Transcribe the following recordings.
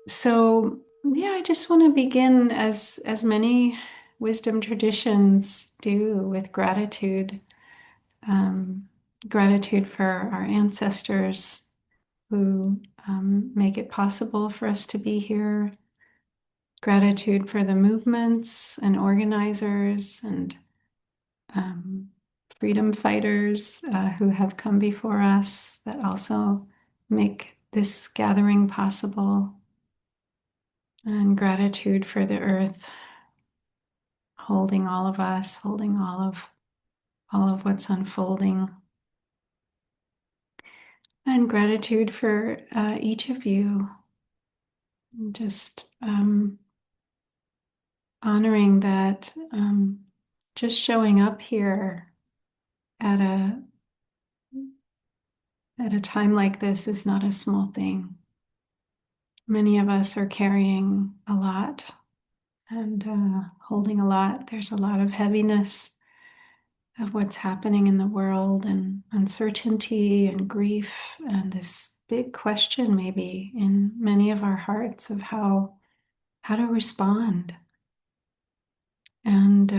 So yeah, I just want to begin as many wisdom traditions do with gratitude. Um, Gratitude for our ancestors who make it possible for us to be here. Gratitude for the movements and organizers and um, freedom fighters who have come before us that also make this gathering possible. And gratitude for the earth holding all of us, holding all of what's unfolding. And gratitude for each of you. Just honoring that just showing up here at a time like this is not a small thing. Many of us are carrying a lot and holding a lot. There's a lot of heaviness of what's happening in the world and uncertainty and grief and this big question maybe in many of our hearts of how to respond and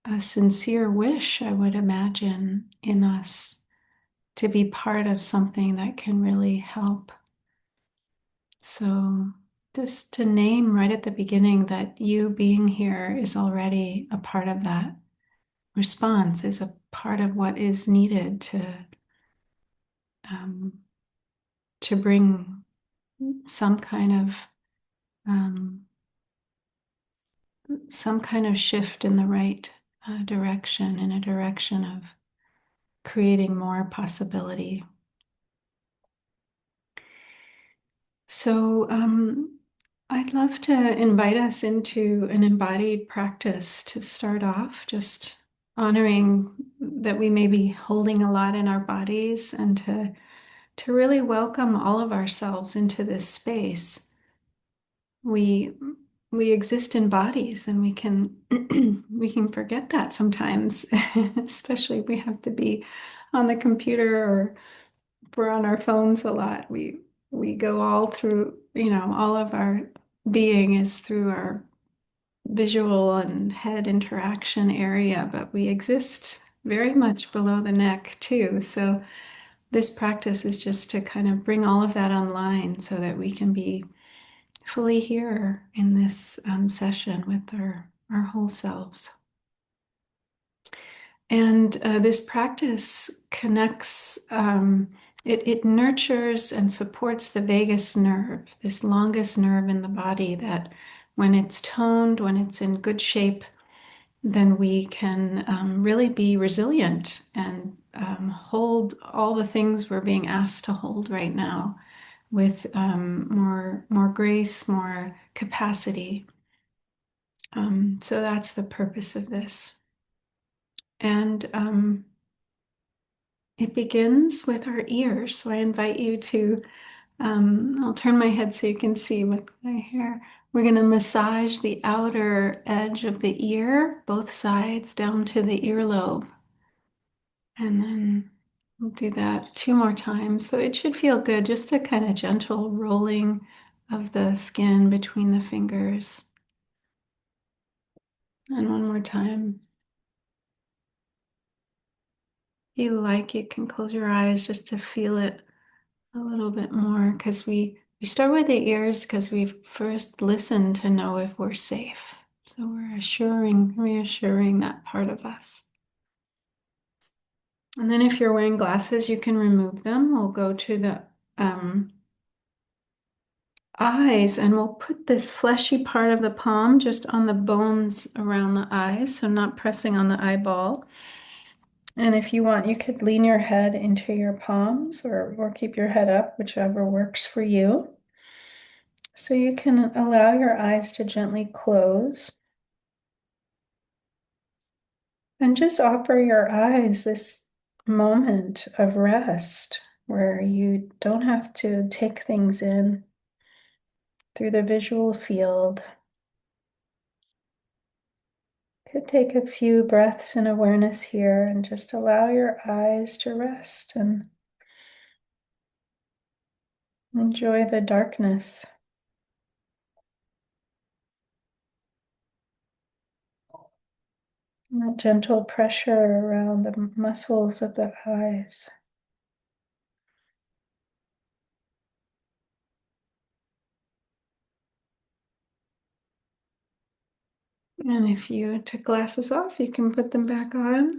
a sincere wish, I would imagine, in us to be part of something that can really help. So just to name right at the beginning that you being here is already a part of that response, is a part of what is needed um, to bring um, some kind of shift in the right direction, in a direction of creating more possibility. So I'd love to invite us into an embodied practice to start off, just honoring that we may be holding a lot in our bodies and to really welcome all of ourselves into this space. We we exist in bodies and we can we can forget that sometimes, especially if we have to be on the computer or if we're on our phones a lot. We go all through, all of our being is through our visual and head interaction area, but we exist very much below the neck too. So this practice is just to kind of bring all of that online so that we can be fully here in this session with our whole selves. And this practice connects, it nurtures and supports the vagus nerve, this longest nerve in the body that when it's toned, when it's in good shape, then we can really be resilient and hold all the things we're being asked to hold right now with more grace, more capacity. So that's the purpose of this. And it begins with our ears. So I invite you to, I'll turn my head so you can see with my hair. We're going to massage the outer edge of the ear, both sides down to the earlobe. And then we'll do that 2 more times. So it should feel good, just a kind of gentle rolling of the skin between the fingers. And one more time. If you like, you can close your eyes just to feel it a little bit more because we start with the ears because we first listen to know if we're safe. So we're reassuring that part of us. And then if you're wearing glasses, you can remove them. We'll go to the eyes and we'll put this fleshy part of the palm just on the bones around the eyes, so not pressing on the eyeball. And if you want, you could lean your head into your palms or keep your head up, whichever works for you. So you can allow your eyes to gently close and just offer your eyes this moment of rest where you don't have to take things in through the visual field. Could take a few breaths in awareness here and just allow your eyes to rest and Enjoy the darkness. And that gentle pressure around the muscles of the eyes. And if you took glasses off, you can put them back on.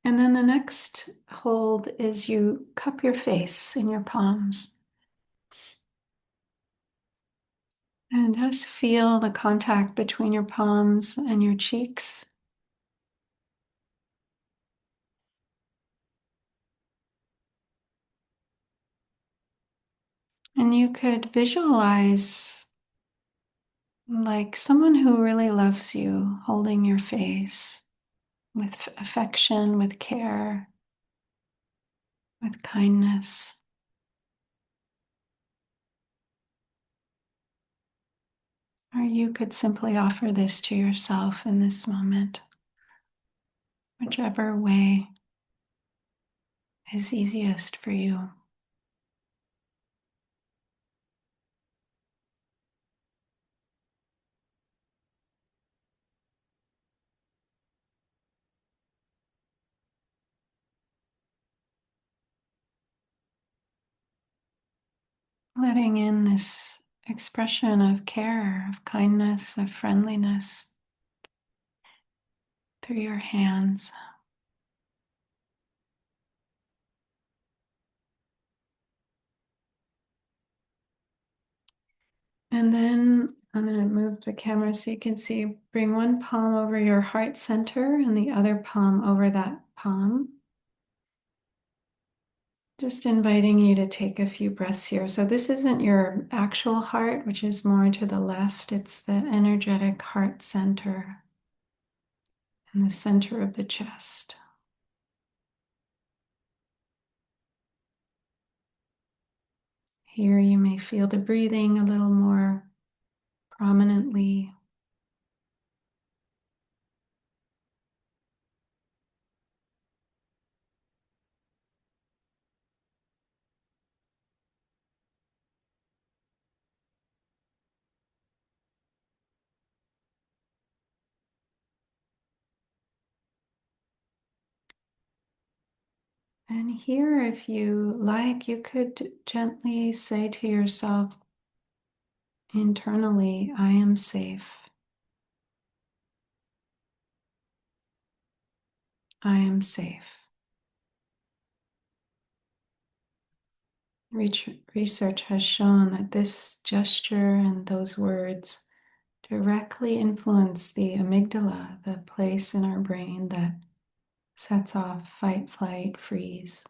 And then the next hold is you cup your face in your palms. And just feel the contact between your palms and your cheeks. And you could visualize like someone who really loves you holding your face with affection, with care, with kindness. Or you could simply offer this to yourself in this moment, whichever way is easiest for you. Letting in this expression of care, of kindness, of friendliness through your hands. And then I'm going to move the camera so you can see. Bring one palm over your heart center and the other palm over that palm. Just inviting you to take a few breaths here. So this isn't your actual heart, which is more to the left. It's the energetic heart center in the center of the chest. Here you may feel the breathing a little more prominently. And here, if you like, you could gently say to yourself internally, I am safe. I am safe. Research has shown that this gesture and those words directly influence the amygdala, the place in our brain that sets off fight, flight, freeze.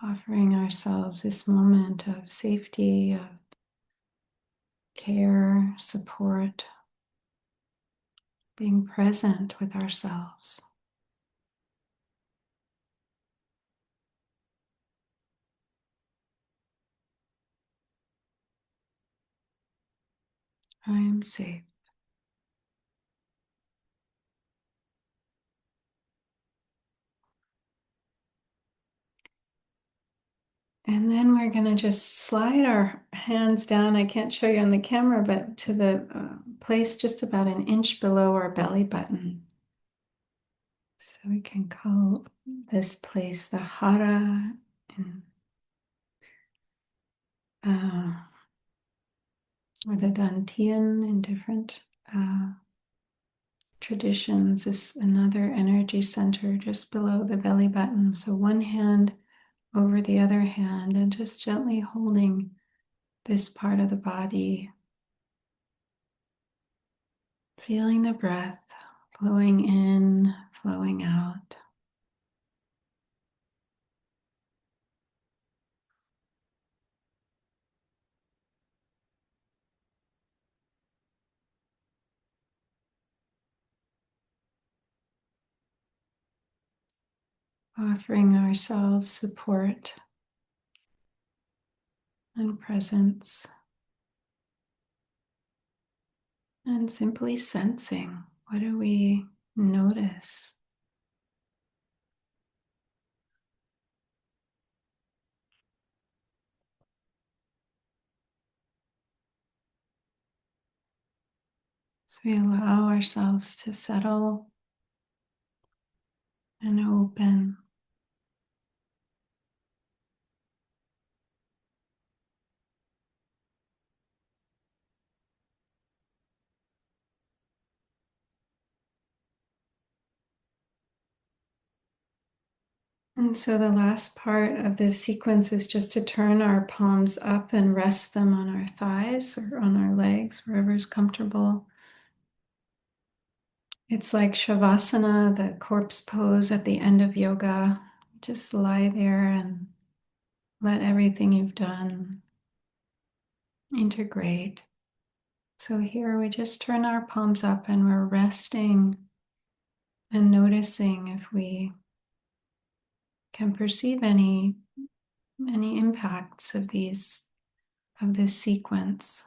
Offering ourselves this moment of safety, of care, support, being present with ourselves. I am safe. And then we're going to just slide our hands down. I can't show you on the camera, but to the place just about an inch below our belly button. So we can call this place the Hara uh, or the Dantian in different traditions. Is another energy center just below the belly button. So one hand over the other hand and just gently holding this part of the body. Feeling the breath flowing in, flowing out. Offering ourselves support and presence. And simply sensing, what do we notice. So we allow ourselves to settle and open. And so the last part of this sequence is just to turn our palms up and rest them on our thighs or on our legs, wherever is comfortable. It's like Shavasana, the corpse pose at the end of yoga. Just lie there and let everything you've done integrate. So here we just turn our palms up and we're resting and noticing if we can perceive any impacts of this sequence.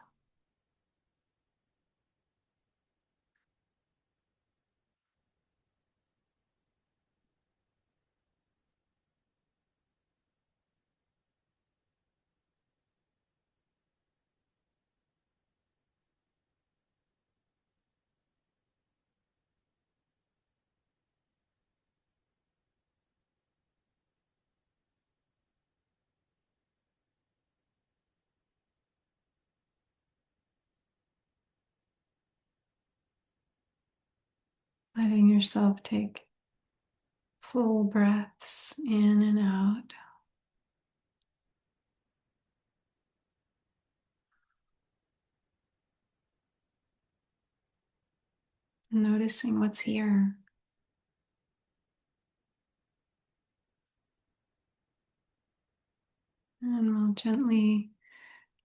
Letting yourself take full breaths in and out. Noticing what's here. And we'll gently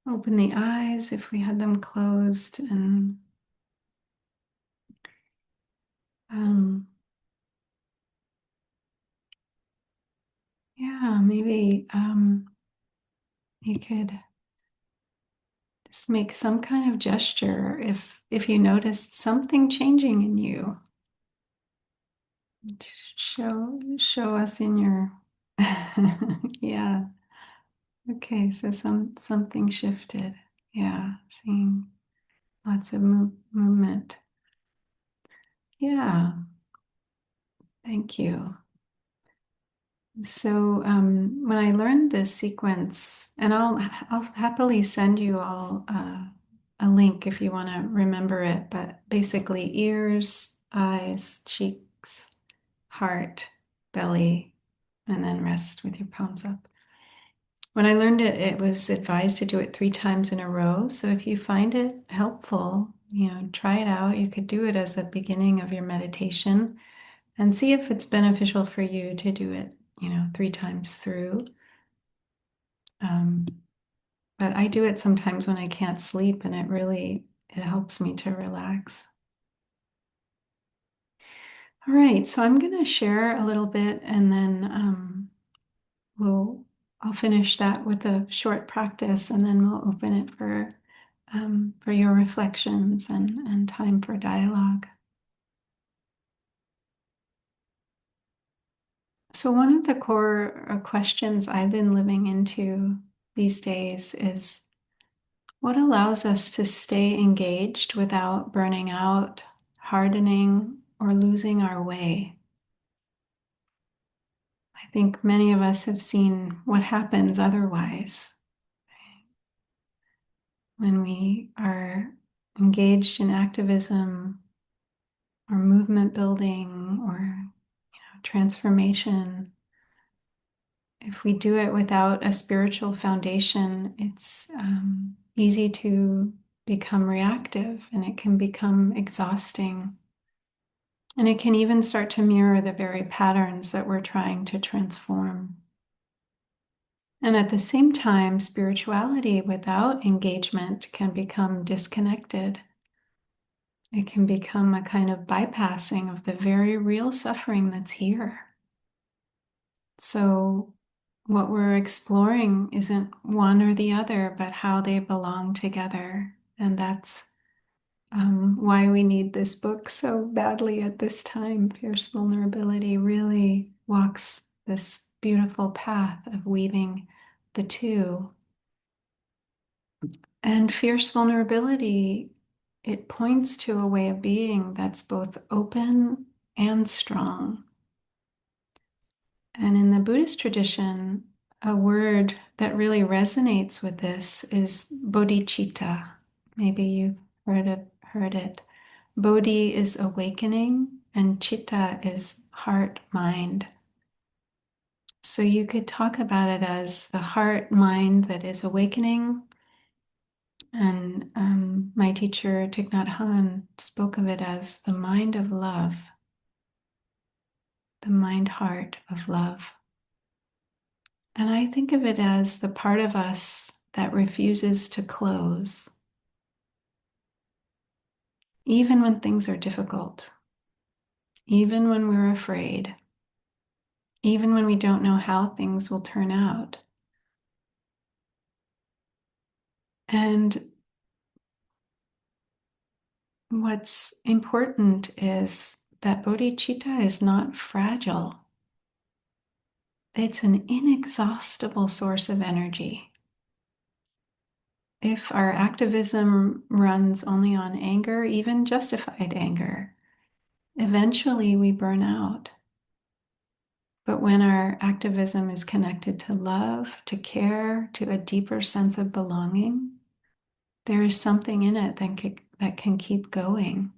open the eyes if we had them closed, and um, yeah, maybe you could just make some kind of gesture if you noticed something changing in you. Show us in your yeah. Okay, so something shifted. Yeah, seeing lots of movement. Yeah, thank you. So when I learned this sequence, and I'll happily send you all a link if you want to remember it, but basically ears, eyes, cheeks, heart, belly, and then rest with your palms up. When I learned it, it was advised to do it 3 times in a row. So if you find it helpful, try it out. You could do it as a beginning of your meditation and see if it's beneficial for you to do it, 3 times through. Um, but I do it sometimes when I can't sleep, and it helps me to relax. All right, so I'm going to share a little bit, and then I'll finish that with a short practice, and then we'll open it for your reflections and time for dialogue. So one of the core questions I've been living into these days is what allows us to stay engaged without burning out, hardening, or losing our way? I think many of us have seen what happens otherwise when we are engaged in activism or movement building or transformation. If we do it without a spiritual foundation, it's easy to become reactive, and it can become exhausting. And it can even start to mirror the very patterns that we're trying to transform. And at the same time, spirituality without engagement can become disconnected. It can become a kind of bypassing of the very real suffering that's here. So, what we're exploring isn't one or the other, but how they belong together. And that's why we need this book so badly at this time. Fierce Vulnerability really walks this beautiful path of weaving the two. And fierce vulnerability, it points to a way of being that's both open and strong. And in the Buddhist tradition, a word that really resonates with this is bodhicitta. Maybe you've heard it. Bodhi is awakening, and chitta is heart, mind. So you could talk about it as the heart, mind that is awakening. And my teacher, Thich Nhat Hanh, spoke of it as the mind of love, the mind heart of love. And I think of it as the part of us that refuses to close, even when things are difficult, even when we're afraid, even when we don't know how things will turn out. And what's important is that bodhicitta is not fragile. It's an inexhaustible source of energy. If our activism runs only on anger, even justified anger, eventually we burn out. But when our activism is connected to love, to care, to a deeper sense of belonging, there is something in it that can keep going.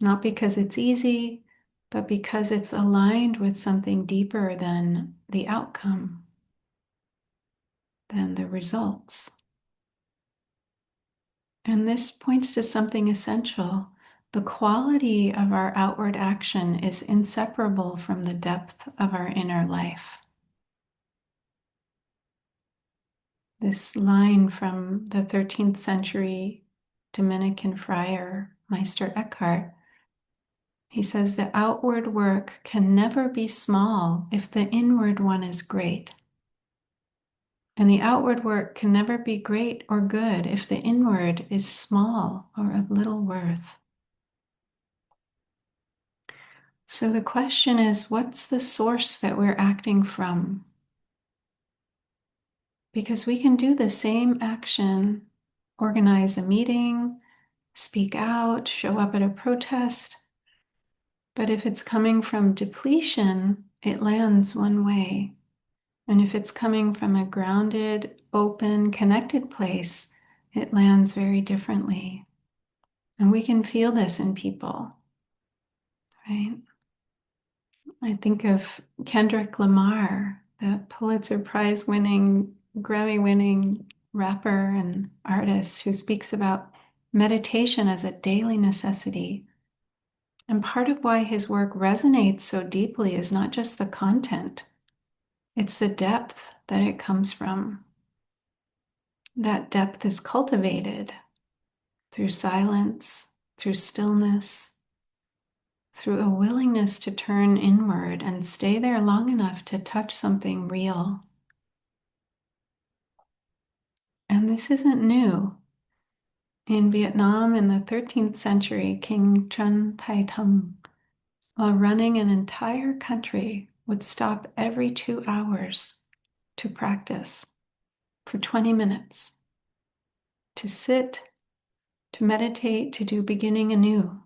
Not because it's easy, but because it's aligned with something deeper than the outcome, than the results. And this points to something essential. The quality of our outward action is inseparable from the depth of our inner life. This line from the 13th century Dominican friar, Meister Eckhart, he says, the outward work can never be small if the inward one is great. And the outward work can never be great or good if the inward is small or of little worth. So the question is, what's the source that we're acting from? Because we can do the same action, organize a meeting, speak out, show up at a protest, but if it's coming from depletion, it lands one way. And if it's coming from a grounded, open, connected place, it lands very differently. And we can feel this in people, right? I think of Kendrick Lamar, the Pulitzer Prize winning, Grammy winning rapper and artist who speaks about meditation as a daily necessity. And part of why his work resonates so deeply is not just the content, it's the depth that it comes from. That depth is cultivated through silence, through stillness, through a willingness to turn inward and stay there long enough to touch something real. And this isn't new. In Vietnam in the 13th century, King Trần Thái Tông, while running an entire country, would stop every 2 hours to practice for 20 minutes, to sit, to meditate, to do beginning anew,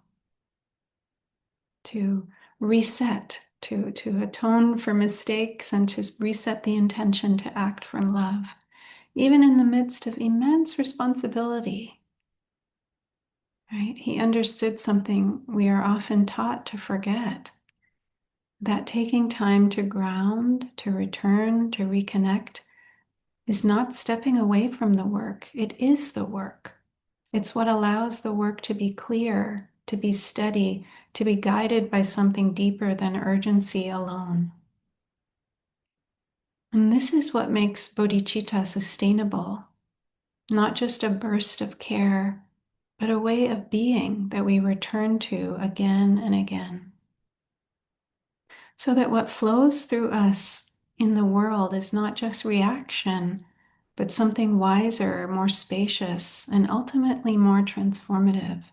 to reset, to atone for mistakes and to reset the intention to act from love, even in the midst of immense responsibility. Right? He understood something we are often taught to forget, that taking time to ground, to return, to reconnect is not stepping away from the work. It is the work. It's what allows the work to be clear, to be steady, to be guided by something deeper than urgency alone. And this is what makes bodhicitta sustainable, not just a burst of care, but a way of being that we return to again and again. So that what flows through us in the world is not just reaction, but something wiser, more spacious, and ultimately more transformative.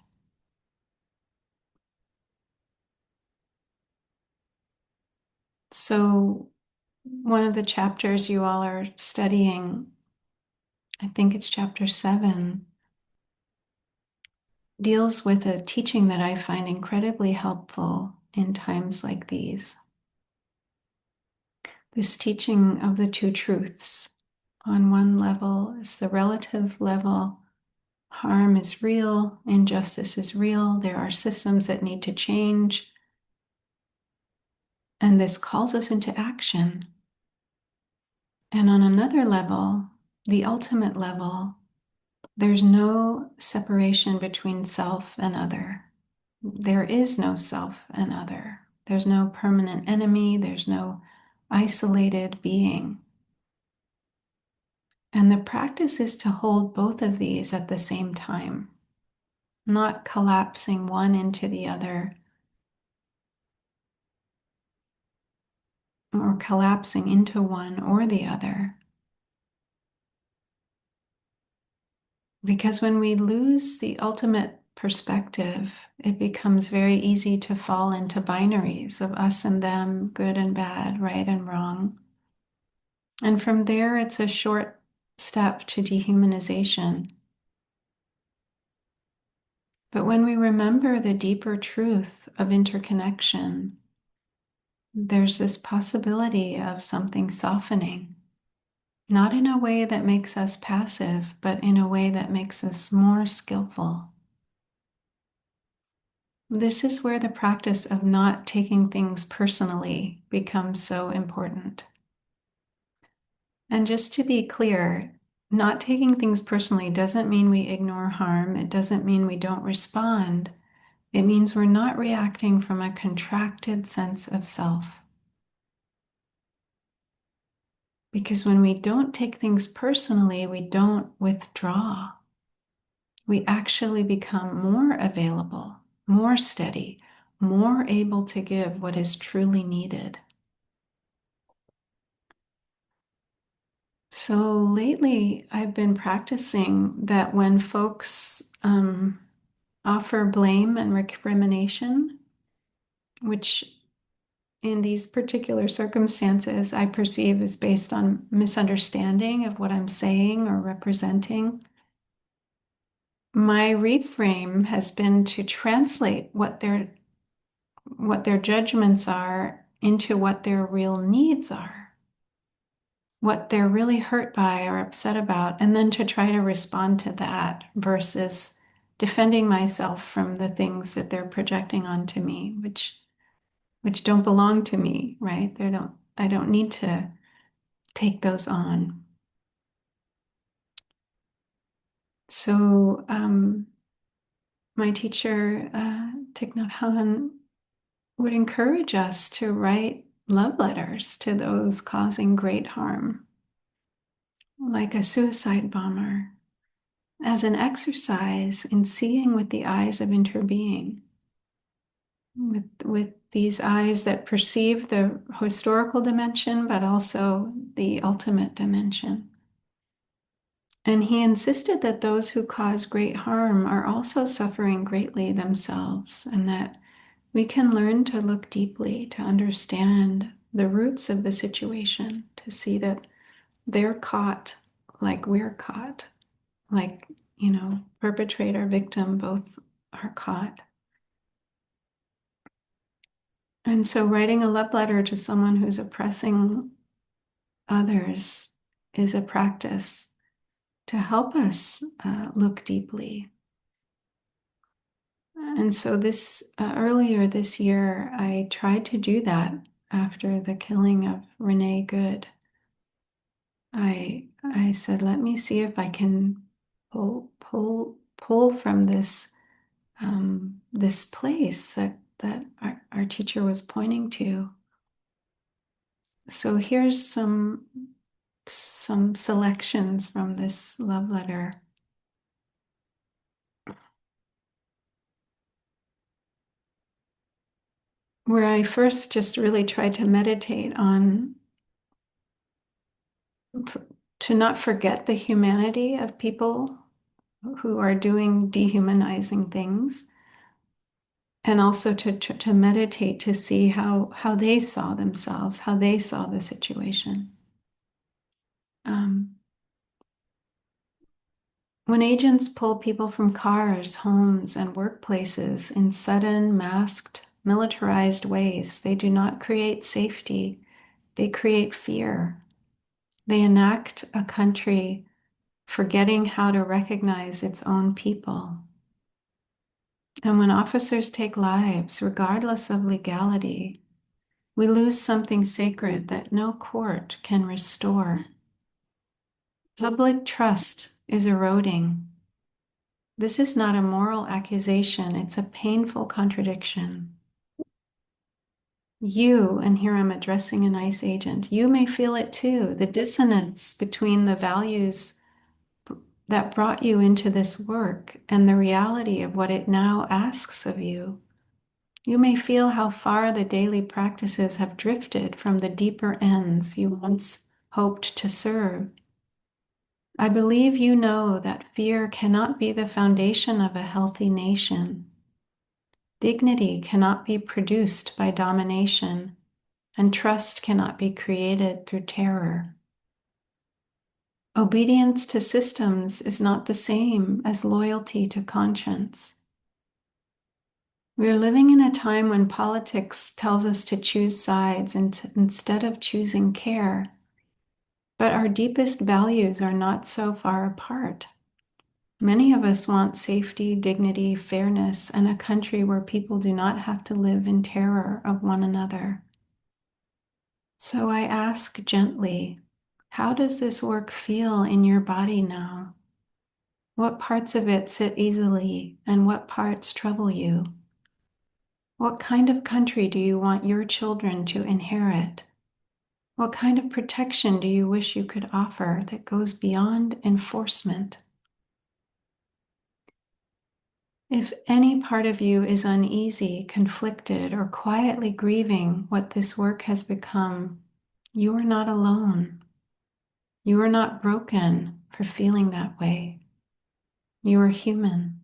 So, one of the chapters you all are studying, I think it's chapter 7, deals with a teaching that I find incredibly helpful in times like these. This teaching of the two truths. On one level is the relative level. Harm is real, injustice is real, there are systems that need to change. And this calls us into action. And on another level, the ultimate level, there's no separation between self and other. There is no self and other. There's no permanent enemy. There's no isolated being. And the practice is to hold both of these at the same time, not collapsing one into the other or collapsing into one or the other. Because when we lose the ultimate perspective, it becomes very easy to fall into binaries of us and them, good and bad, right and wrong. And from there, it's a short step to dehumanization. But when we remember the deeper truth of interconnection, there's this possibility of something softening, not in a way that makes us passive, but in a way that makes us more skillful. This is where the practice of not taking things personally becomes so important. And just to be clear, not taking things personally doesn't mean we ignore harm. It doesn't mean we don't respond. It means we're not reacting from a contracted sense of self. Because when we don't take things personally, we don't withdraw. We actually become more available, more steady, more able to give what is truly needed. So lately, I've been practicing that when folks offer blame and recrimination, which in these particular circumstances I perceive is based on misunderstanding of what I'm saying or representing, my reframe has been to translate what their judgments are into what their real needs are, what they're really hurt by or upset about, and then to try to respond to that versus defending myself from the things that they're projecting onto me, which don't belong to me, right? I don't need to take those on. So my teacher, Thich Nhat Hanh, would encourage us to write love letters to those causing great harm, like a suicide bomber, as an exercise in seeing with the eyes of interbeing, with these eyes that perceive the historical dimension, but also the ultimate dimension. And he insisted that those who cause great harm are also suffering greatly themselves, and that we can learn to look deeply to understand the roots of the situation, to see that they're caught like we're caught, like, perpetrator, victim, both are caught. And so writing a love letter to someone who's oppressing others is a practice to help us look deeply. And so earlier this year, I tried to do that after the killing of Renee Good. I said, let me see if I can pull from this place that our teacher was pointing to. So here's some selections from this love letter. Where I first just really tried to meditate on to not forget the humanity of people who are doing dehumanizing things, and also to meditate to see how they saw themselves, how they saw the situation. Um, when agents pull people from cars, homes, and workplaces in sudden, masked, militarized ways, they do not create safety, they create fear. They enact a country forgetting how to recognize its own people. And when officers take lives, regardless of legality, we lose something sacred that no court can restore. Public trust is eroding. This is not a moral accusation, it's a painful contradiction. You, and here I'm addressing an ICE agent, you may feel it too, the dissonance between the values that brought you into this work and the reality of what it now asks of you. You may feel how far the daily practices have drifted from the deeper ends you once hoped to serve. I believe you know that fear cannot be the foundation of a healthy nation. Dignity cannot be produced by domination, and trust cannot be created through terror. Obedience to systems is not the same as loyalty to conscience. We are living in a time when politics tells us to choose sides instead of choosing care. But our deepest values are not so far apart. Many of us want safety, dignity, fairness, and a country where people do not have to live in terror of one another. So I ask gently, how does this work feel in your body now? What parts of it sit easily and what parts trouble you? What kind of country do you want your children to inherit? What kind of protection do you wish you could offer that goes beyond enforcement? If any part of you is uneasy, conflicted, or quietly grieving what this work has become, you are not alone. You are not broken for feeling that way. You are human.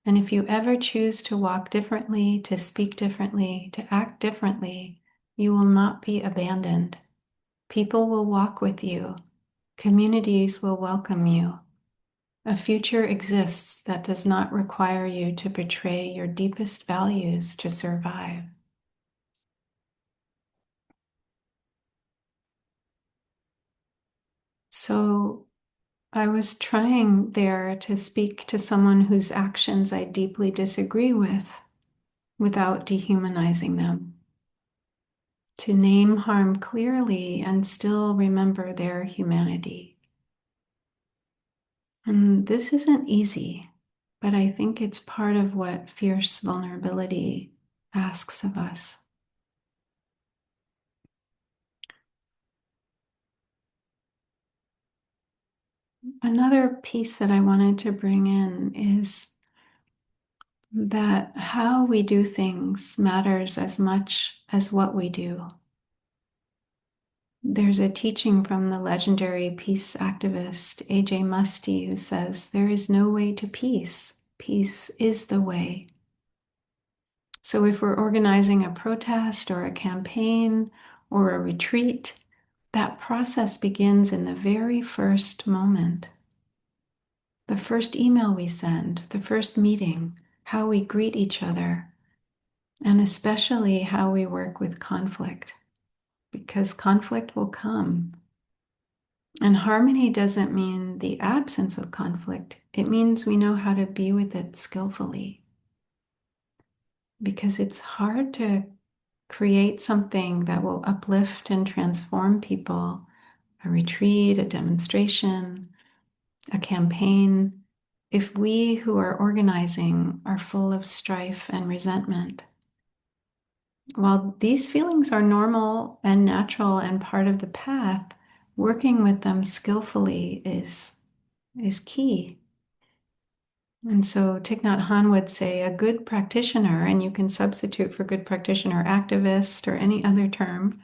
And if you ever choose to walk differently, to speak differently, to act differently, you will not be abandoned. People will walk with you. Communities will welcome you. A future exists that does not require you to betray your deepest values to survive. So I was trying there to speak to someone whose actions I deeply disagree with without dehumanizing them, to name harm clearly and still remember their humanity. And this isn't easy, but I think it's part of what fierce vulnerability asks of us. Another piece that I wanted to bring in is that how we do things matters as much as what we do. There's a teaching from the legendary peace activist A.J. Muste who says, "There is no way to peace. Peace is the way." So if we're organizing a protest or a campaign or a retreat, that process begins in the very first moment. The first email we send, the first meeting, how we greet each other, and especially how we work with conflict, because conflict will come. And harmony doesn't mean the absence of conflict. It means we know how to be with it skillfully. Because it's hard to create something that will uplift and transform people, a retreat, a demonstration, a campaign, if we who are organizing are full of strife and resentment. While these feelings are normal and natural and part of the path, working with them skillfully is key. And so Thich Nhat Hanh would say a good practitioner, and you can substitute for good practitioner activist or any other term,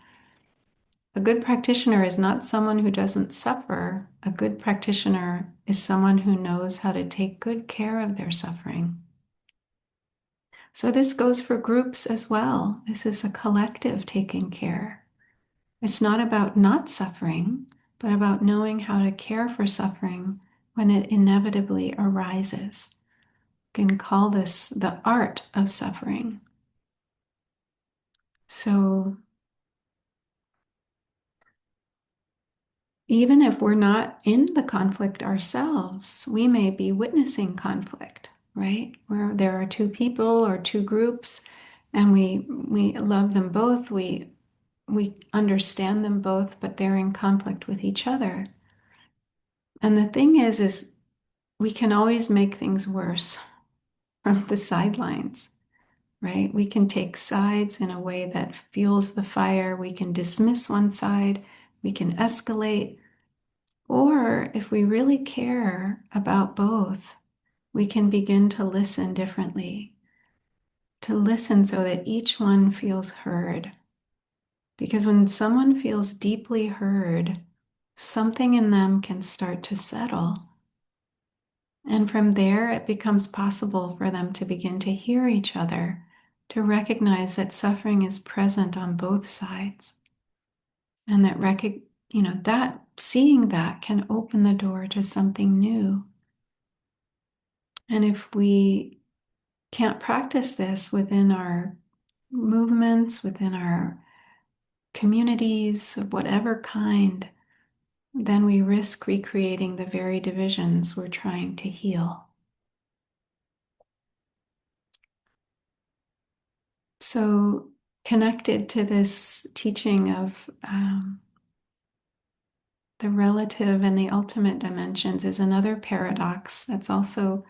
A good practitioner is not someone who doesn't suffer. A good practitioner is someone who knows how to take good care of their suffering. So this goes for groups as well. This is a collective taking care. It's not about not suffering, but about knowing how to care for suffering when it inevitably arises. You can call this the art of suffering. So even if we're not in the conflict ourselves, we may be witnessing conflict, right? Where there are two people or two groups, and we love them both, we understand them both, but they're in conflict with each other. And the thing is we can always make things worse from the sidelines, right? We can take sides in a way that fuels the fire. We can dismiss one side, we can escalate. Or if we really care about both, we can begin to listen differently, to listen so that each one feels heard. Because when someone feels deeply heard, something in them can start to settle. And from there, it becomes possible for them to begin to hear each other, to recognize that suffering is present on both sides. And that that seeing that can open the door to something new. And if we can't practice this within our movements, within our communities of whatever kind, then we risk recreating the very divisions we're trying to heal. So, connected to this teaching of the relative and the ultimate dimensions is another paradox that's also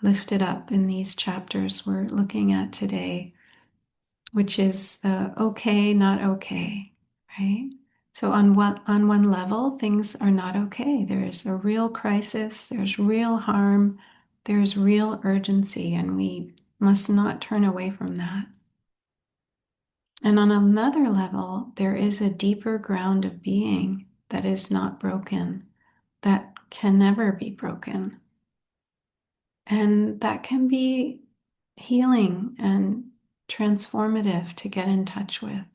lifted up in these chapters we're looking at today, which is the okay, not okay, right? So on one level, things are not okay. There's a real crisis, there's real harm, there's real urgency, and we must not turn away from that. And on another level, there is a deeper ground of being that is not broken, that can never be broken. And that can be healing and transformative to get in touch with.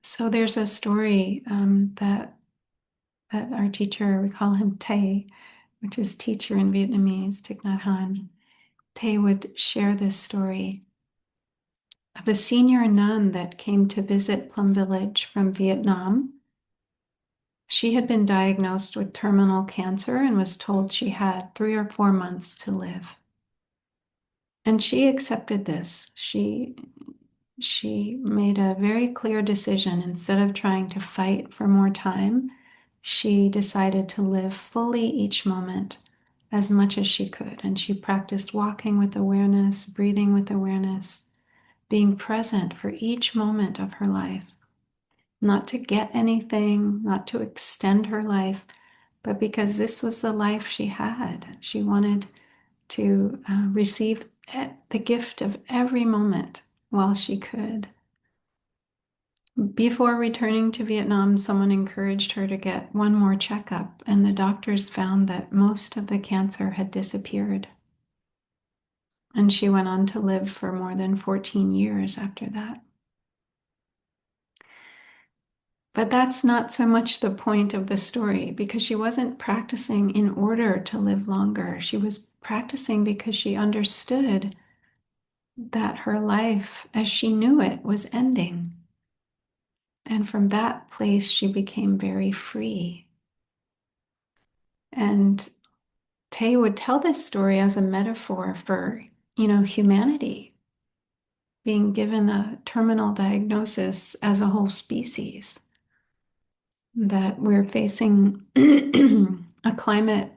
So there's a story that our teacher, we call him Tay, which is teacher in Vietnamese, Thich Nhat Hanh. Tay would share this story of a senior nun that came to visit Plum Village from Vietnam. She had been diagnosed with terminal cancer and was told she had 3 or 4 months to live. And she accepted this. She made a very clear decision. Instead of trying to fight for more time, she decided to live fully each moment as much as she could. And she practiced walking with awareness, breathing with awareness, being present for each moment of her life. Not to get anything, not to extend her life, but because this was the life she had. She wanted to receive the gift of every moment while she could. Before returning to Vietnam, someone encouraged her to get one more checkup, and the doctors found that most of the cancer had disappeared. And she went on to live for more than 14 years after that. But that's not so much the point of the story, because she wasn't practicing in order to live longer. She was practicing because she understood that her life, as she knew it, was ending. And from that place, she became very free. And Tay would tell this story as a metaphor for, humanity being given a terminal diagnosis as a whole species, that we're facing a climate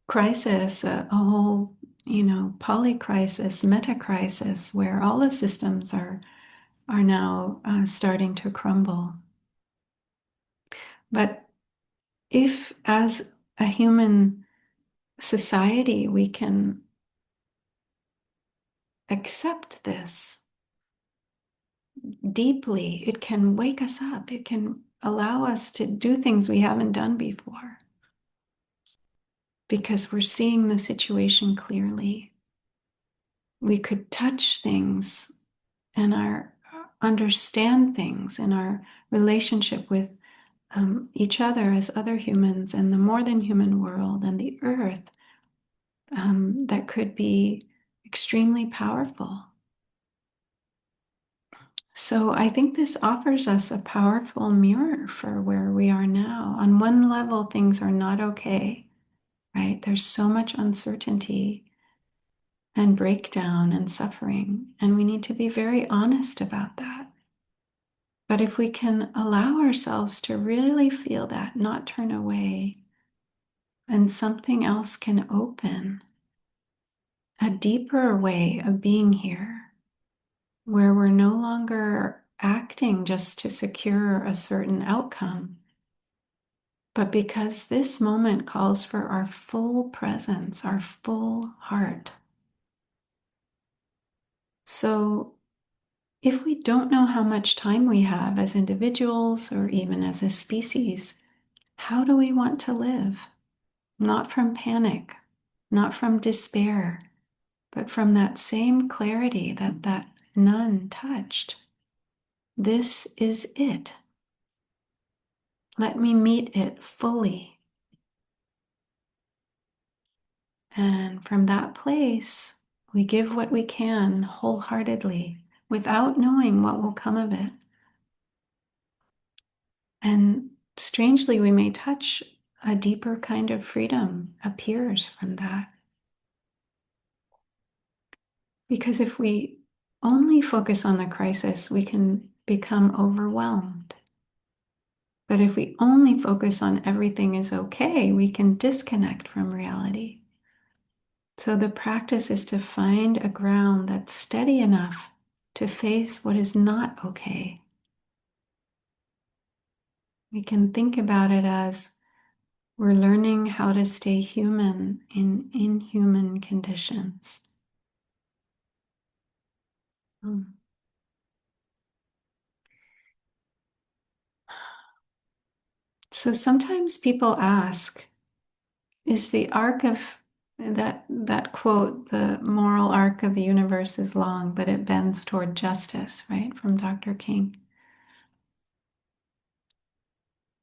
crisis, a whole, polycrisis, meta-crisis, where all the systems are now starting to crumble. But if, as a human society, we can accept this, deeply. It can wake us up. It can allow us to do things we haven't done before because we're seeing the situation clearly. We could touch things and understand things in our relationship with each other as other humans and the more than human world and the earth, that could be extremely powerful. So I think this offers us a powerful mirror for where we are now. On one level, things are not okay, right? There's so much uncertainty and breakdown and suffering, and we need to be very honest about that. But if we can allow ourselves to really feel that, not turn away, then something else can open, a deeper way of being here, where we're no longer acting just to secure a certain outcome, but because this moment calls for our full presence, our full heart. So if we don't know how much time we have as individuals or even as a species, how do we want to live? Not from panic, not from despair, but from that same clarity that nun touched. This is it. Let me meet it fully. And from that place, we give what we can wholeheartedly without knowing what will come of it. And strangely, we may touch a deeper kind of freedom appears from that. Because if we only focus on the crisis, we can become overwhelmed. But if we only focus on everything is okay, we can disconnect from reality. So the practice is to find a ground that's steady enough to face what is not okay. We can think about it as we're learning how to stay human in inhuman conditions. Mm. So sometimes people ask, is the arc of that quote, the moral arc of the universe is long, but it bends toward justice, right? From Dr. King.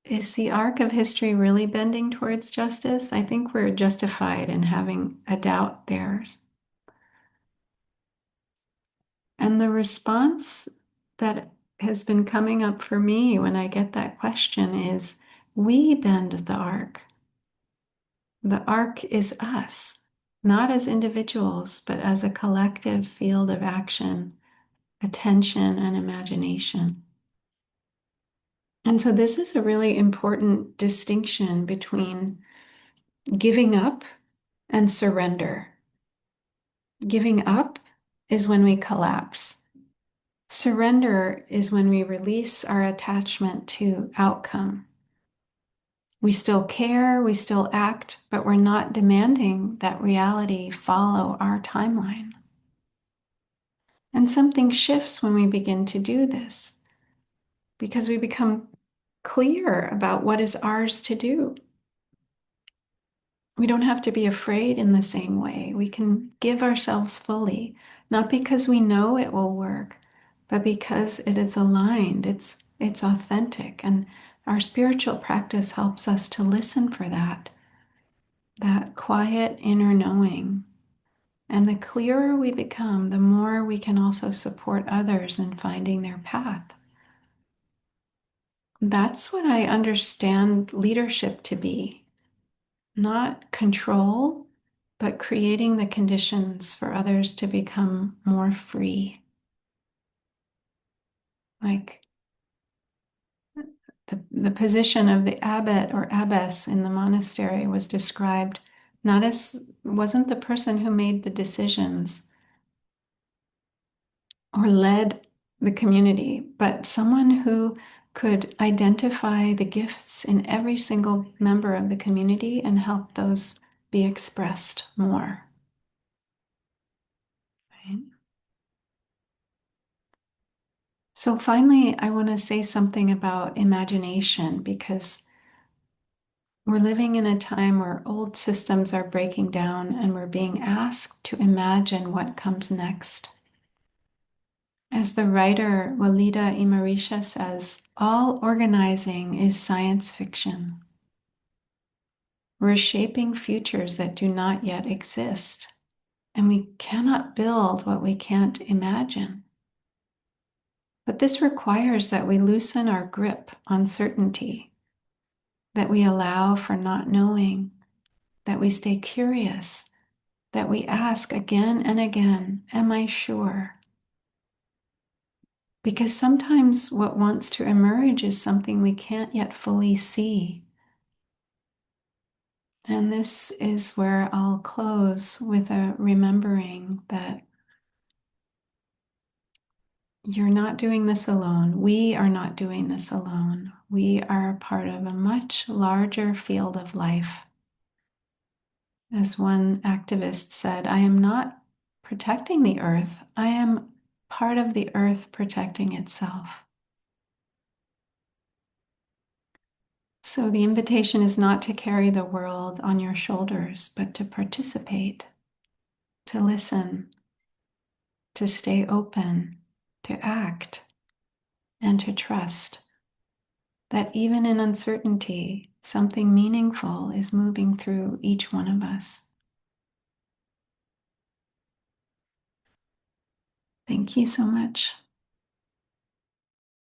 Is the arc of history really bending towards justice? I think we're justified in having a doubt there. And the response that has been coming up for me when I get that question is we bend the arc. The arc is us, not as individuals, but as a collective field of action, attention, and imagination. And so this is a really important distinction between giving up and surrender. Giving up is when we collapse. Surrender is when we release our attachment to outcome. We still care, we still act, but we're not demanding that reality follow our timeline. And something shifts when we begin to do this because we become clear about what is ours to do. We don't have to be afraid in the same way. We can give ourselves fully, not because we know it will work, but because it is aligned, it's authentic. And our spiritual practice helps us to listen for that quiet inner knowing. And the clearer we become, the more we can also support others in finding their path. That's what I understand leadership to be. Not control, but creating the conditions for others to become more free. Like the position of the abbot or abbess in the monastery was described not as, wasn't the person who made the decisions or led the community, but someone who could identify the gifts in every single member of the community and help those be expressed more. Right? So finally, I want to say something about imagination because we're living in a time where old systems are breaking down and we're being asked to imagine what comes next. As the writer Walida Imarisha says, all organizing is science fiction. We're shaping futures that do not yet exist, and we cannot build what we can't imagine. But this requires that we loosen our grip on certainty, that we allow for not knowing, that we stay curious, that we ask again and again, am I sure? Because sometimes what wants to emerge is something we can't yet fully see. And this is where I'll close with a remembering that you're not doing this alone. We are not doing this alone. We are a part of a much larger field of life. As one activist said, I am not protecting the earth. I am part of the earth protecting itself. So the invitation is not to carry the world on your shoulders, but to participate, to listen, to stay open, to act, and to trust that even in uncertainty, something meaningful is moving through each one of us. Thank you so much.